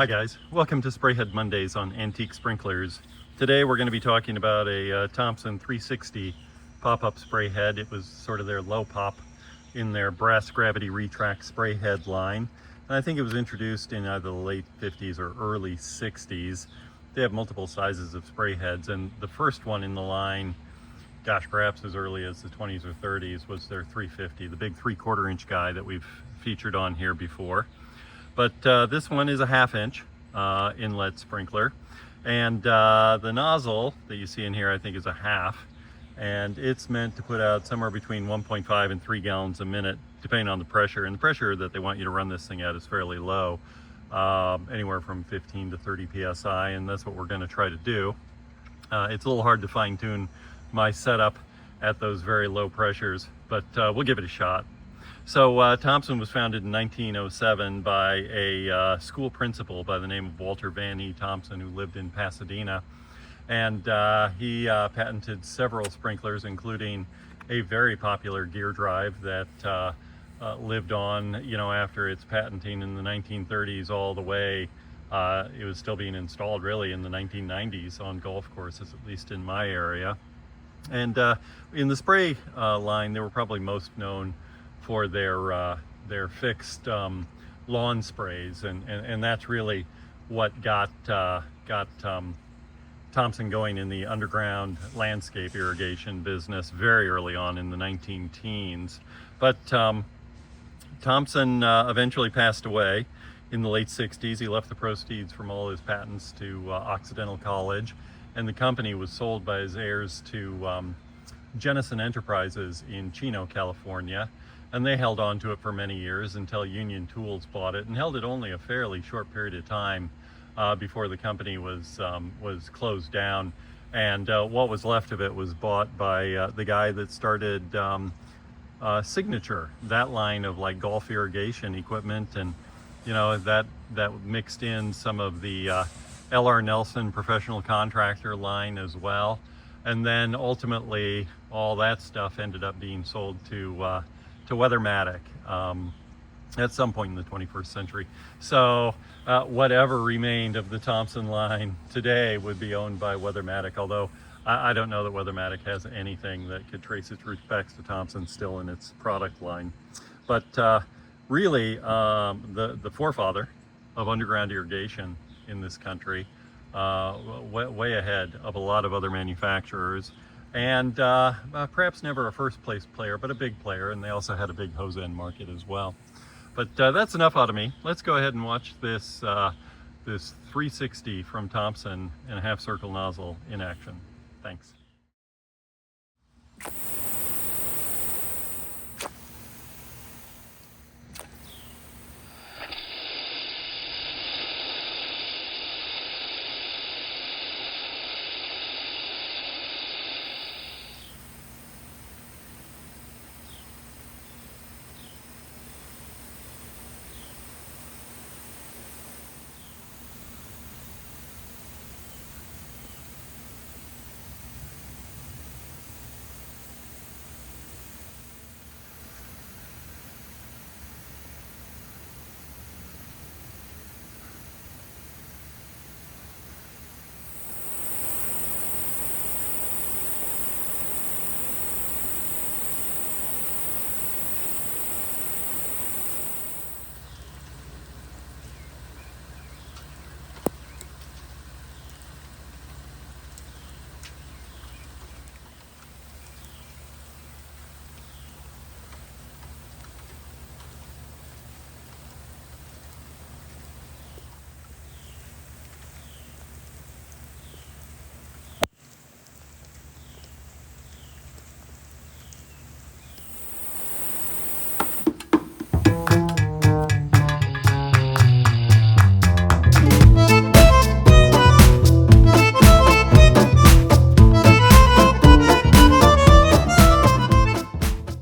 Hi guys, welcome to Sprayhead Mondays on Antique Sprinklers. Today we're going to be talking about a Thompson 360 pop-up spray head. It was sort of their low pop in their brass gravity retract spray head line. And I think it was introduced in either the late 50s or early 60s. They have multiple sizes of spray heads, and the first one in the line, gosh, perhaps as early as the 20s or 30s, was their 350, the big 3/4 inch guy that we've featured on here before. But this one is a 1/2 inch inlet sprinkler, and the nozzle that you see in here I think is a 1/2, and it's meant to put out somewhere between 1.5 and 3 gallons a minute depending on the pressure, and the pressure that they want you to run this thing at is fairly low, anywhere from 15 to 30 psi, and that's what we're going to try to do. It's a little hard to fine-tune my setup at those very low pressures, but we'll give it a shot. So Thompson was founded in 1907 by a school principal by the name of Walter Van E. Thompson, who lived in Pasadena, and he patented several sprinklers, including a very popular gear drive that lived on, after its patenting in the 1930s all the way. It was still being installed really in the 1990s on golf courses, at least in my area. And in the spray line, they were probably most known for their fixed lawn sprays, and that's really what got Thompson going in the underground landscape irrigation business very early on in the 19-teens. But Thompson eventually passed away in the late 60s. He left the proceeds from all his patents to Occidental College, and the company was sold by his heirs to Jennison Enterprises in Chino, California. And they held on to it for many years until Union Tools bought it, and held it only a fairly short period of time before the company was closed down. And what was left of it was bought by the guy that started Signature, that line of like golf irrigation equipment, and that mixed in some of the L.R. Nelson professional contractor line as well. And then ultimately all that stuff ended up being sold to Weathermatic at some point in the 21st century. So whatever remained of the Thompson line today would be owned by Weathermatic, although I don't know that Weathermatic has anything that could trace its roots back to Thompson still in its product line. But really, the forefather of underground irrigation in this country, way ahead of a lot of other manufacturers, and perhaps never a first place player, but a big player, and they also had a big hose end market as well. But that's enough out of me. Let's go ahead and watch this 360 from Thompson and a 1/2 circle nozzle in action. Thanks.